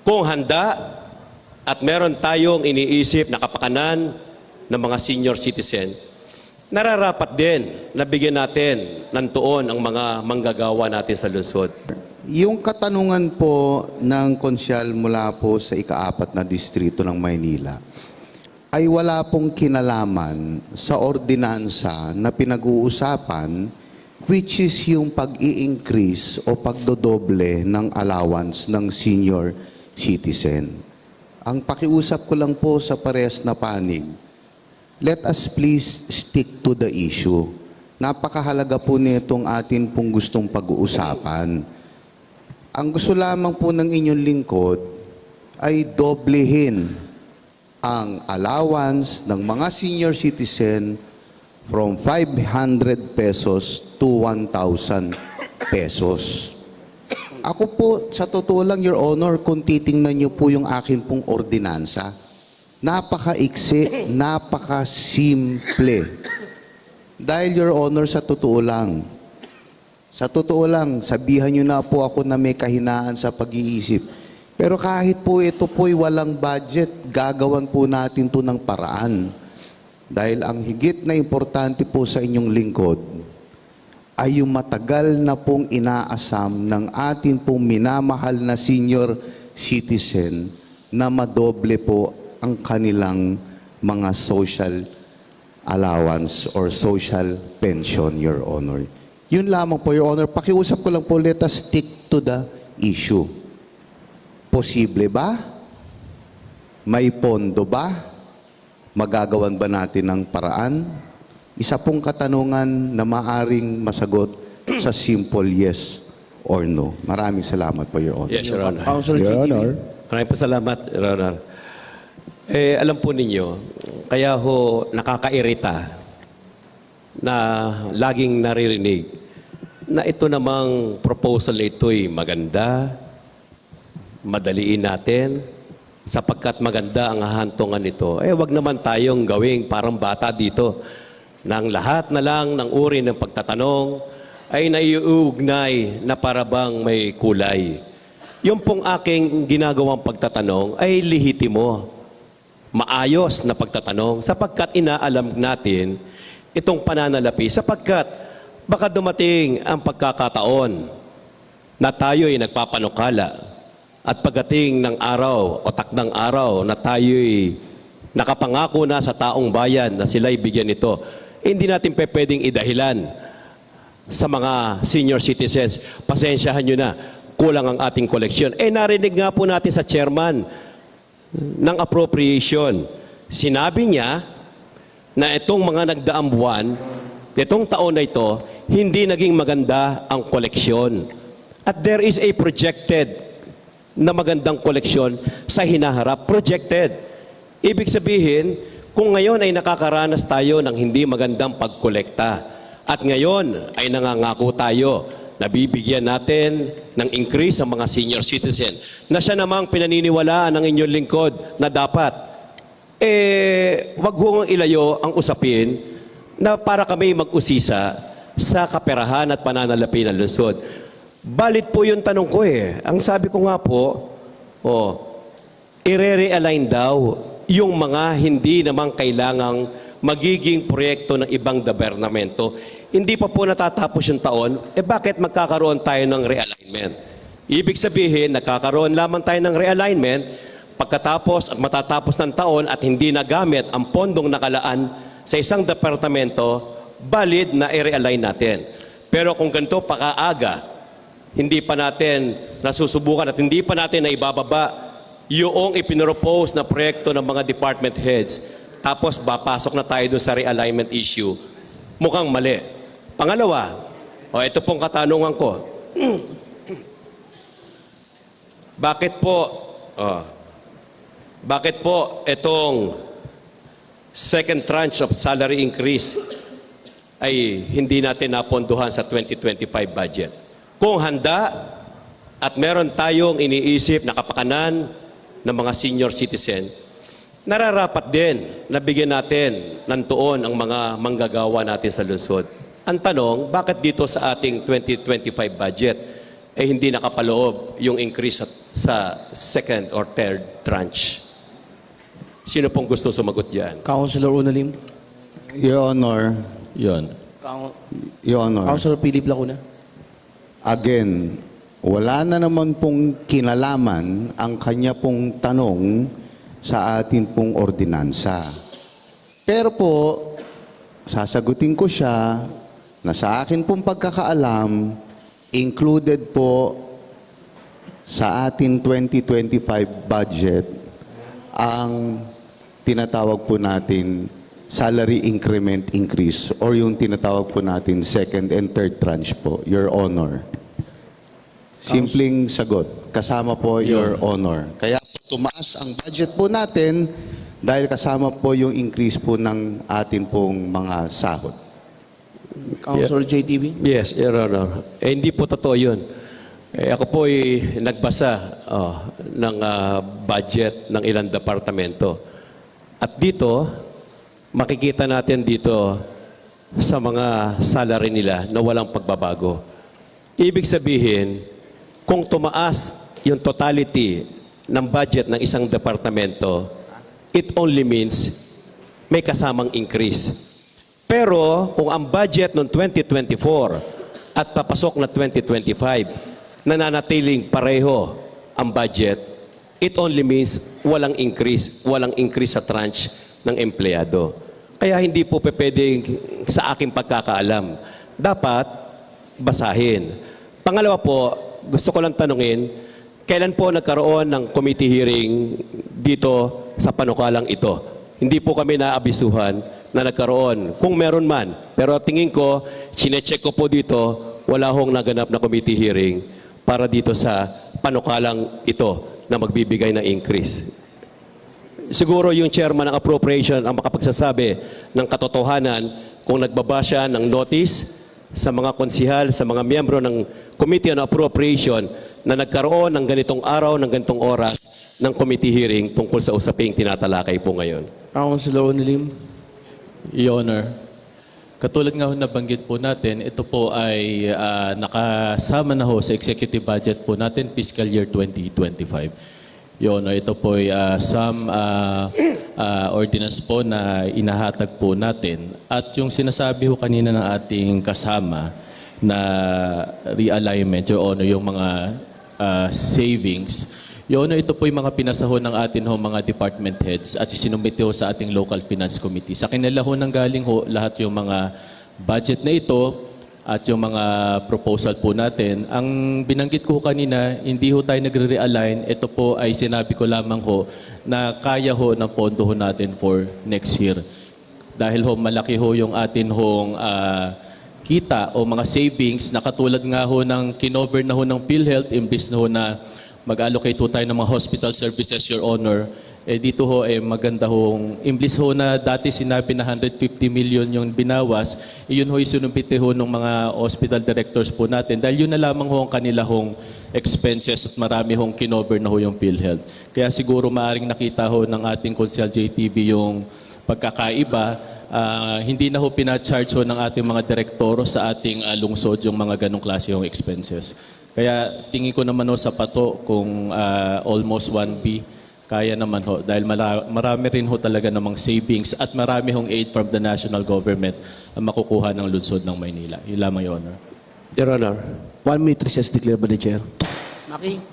Kung handa at meron tayong iniisip na kapakanan ng mga senior citizen, nararapat din na bigyan natin ng tuon ang mga manggagawa natin sa lungsod. Yung katanungan po ng konsyal mula po sa ika-4 na distrito ng Maynila ay wala pong kinalaman sa ordinansa na pinag-uusapan, which is yung pag-i-increase o pagdodoble ng allowance ng senior citizen. Ang pakiusap ko lang po sa parehas na panig, let us please stick to the issue. Napakahalaga po nitong atin pong gustong pag-uusapan. Ang gusto lamang po ng inyong lingkod ay doblehin ang allowance ng mga senior citizen from 500 pesos to 1,000 pesos. Ako po, sa totoo lang, Your Honor, kung titingnan niyo po yung akin pong ordinansa, napaka-iksi, napaka-simple. Dahil, Your Honor, sa totoo lang, sabihan niyo na po ako na may kahinaan sa pag-iisip. Pero kahit po ito po'y walang budget, gagawan po natin to ng paraan. Dahil ang higit na importante po sa inyong lingkod ay yung matagal na pong inaasam ng atin pong minamahal na senior citizen na madoble po ang kanilang mga social allowance or social pension, Your Honor. Yun lamang po, Your Honor. Pakiusap ko lang po, let us stick to the issue. Posible ba? May pondo ba? Magagawan ba natin ng paraan? Isa pong katanungan na maaring masagot sa simple yes or no. Maraming salamat po, Your Honor. Yes, Your Honor. Councilor Your JDB. Honor. Maraming po salamat, Your Honor. Alam po ninyo, kaya ho nakakairita na laging naririnig na ito namang proposal na ito'y maganda, madaliin natin, sapagkat maganda ang hahantungan nito. Wag naman tayong gawing parang bata dito nang lahat na lang ng uri ng pagtatanong ay naiuugnay na parabang may kulay. Yung pong aking ginagawang pagtatanong ay lihitimo, maayos na pagtatanong sapagkat inaalam natin itong pananalapi sapagkat baka dumating ang pagkakataon na tayo ay nagpapanukala at pagdating ng araw o takdang araw na tayo'y nakapangako na sa taong bayan na sila'y bigyan nito, hindi natin pwedeng idahilan sa mga senior citizens. Pasensyahan nyo na, kulang ang ating koleksyon. Narinig nga po natin sa chairman ng appropriation. Sinabi niya na itong mga nagdaang buwan, itong taon na ito, hindi naging maganda ang koleksyon. At there is a projected na magandang koleksyon sa hinaharap. Projected. Ibig sabihin, kung ngayon ay nakakaranas tayo ng hindi magandang pagkolekta at ngayon ay nangangako tayo na bibigyan natin ng increase ang mga senior citizen na siya namang pinaniniwalaan ng inyong lingkod na dapat, wag hong ilayo ang usapin na para kami mag-usisa sa kaperahan at pananalapi ng lungsod. Valid po yung tanong ko Ang sabi ko nga po, i-re-realign daw yung mga hindi naman kailangang magiging proyekto ng ibang gobernamento. Hindi pa po natatapos yung taon, bakit magkakaroon tayo ng realignment? Ibig sabihin, nagkakaroon lamang tayo ng realignment pagkatapos at matatapos ng taon at hindi nagamit ang pondong nakalaan sa isang departamento, valid na i-realign natin. Pero kung ganito pakaaga, hindi pa natin nasusubukan at hindi pa natin naibababa yung ipinropose na proyekto ng mga department heads, tapos papasok na tayo doon sa realignment issue, mukhang mali. Pangalawa, ito pong katanungan ko. Bakit po itong second tranche of salary increase ay hindi natin napondohan sa 2025 budget? Kung handa at meron tayong iniisip na kapakanan ng mga senior citizen, nararapat din na bigyan natin ng tuon ang mga manggagawa natin sa lungsod. Ang tanong, bakit dito sa ating 2025 budget hindi nakapaloob yung increase sa second or third tranche? Sino pong gusto sumagot diyan? Councilor Unalim. Your Honor, Yun. Your Honor, Councilor Philip Lacuna. again, wala na naman pong kinalaman ang kanya pong tanong sa atin pong ordinansa. Pero po, sasagutin ko siya na sa akin pong pagkakaalam, included po sa atin 2025 budget ang tinatawag po natin salary increment increase or yung tinatawag po natin second and third tranche po, Your Honor. Simpleng sagot. Kasama po, Your Honor. Kaya tumaas ang budget po natin dahil kasama po yung increase po ng atin pong mga sahod. Councilor JTV. Yes, Your Honor. Hindi po totoo yun. Ako po ay nagbasa ng budget ng ilang departamento. At dito, makikita natin dito sa mga salary nila na walang pagbabago. Ibig sabihin, kung tumaas yung totality ng budget ng isang departamento, it only means may kasamang increase. Pero kung ang budget noong 2024 at papasok na 2025, nananatiling pareho ang budget, it only means walang increase sa tranche ng empleyado. Kaya hindi po pwedeng sa aking pagkakaalam. Dapat basahin. Pangalawa po, gusto ko lang tanungin, kailan po nagkaroon ng committee hearing dito sa panukalang ito? Hindi po kami naabisuhan na nagkaroon. Kung meron man, pero tingin ko, sinecheck ko po dito, wala hong naganap na committee hearing para dito sa panukalang ito na magbibigay ng increase. Siguro yung chairman ng appropriation ang makapagsasabi ng katotohanan kung nagbaba siya ng notice sa mga konsihal, sa mga miyembro ng Committee on Appropriation na nagkaroon ng ganitong araw, ng ganitong oras ng committee hearing tungkol sa usaping tinatalakay po ngayon. Councilor Unalim. Your Honor, katulad nga ho nabanggit po natin, ito po ay nakasama na ho sa executive budget po natin fiscal year 2025. Your Honor, ito po ay some ordinance po na inahatag po natin. At yung sinasabi ho kanina ng ating kasama na realignment, Your Honor, yung mga savings, Your Honor, ito po yung mga pinasahon ng atin ho mga department heads at isinumite ho sa ating local finance committee. Sa kanila ho nang galing ho lahat yung mga budget na ito at yung mga proposal po natin. Ang binanggit ko kanina, hindi ho tayo nagre-realign. Ito po ay sinabi ko lamang ho na kaya ho ng pondo ho natin for next year. Dahil ho malaki ho yung atin hong kita o mga savings na katulad nga ho ng kinover na ho ng PhilHealth imbis na ho na mag-allocate ho tayo ng mga hospital services, Your Honor. Dito ho maganda hong, imbis ho na dati sinabi na 150 million yung binawas, yun ho isinumpite ho ng mga hospital directors po natin dahil yun na lamang ho ang kanila hong expenses at marami hong kinover na ho yung PhilHealth. Kaya siguro maaring nakita ho ng ating Konsehal JTV yung pagkakaiba. Hindi na ho pinacharge ho ng ating mga direktor sa ating lungsod yung mga ganong klase hong expenses. Kaya tingin ko naman ho sa pato kung almost 1B, kaya naman ho, dahil marami rin ho talaga namang savings at marami hong aid from the national government ang makukuha ng lungsod ng Maynila. Yun lamang, Your Honor. Your Honor. 1 minute recess declared by the chair. Maki.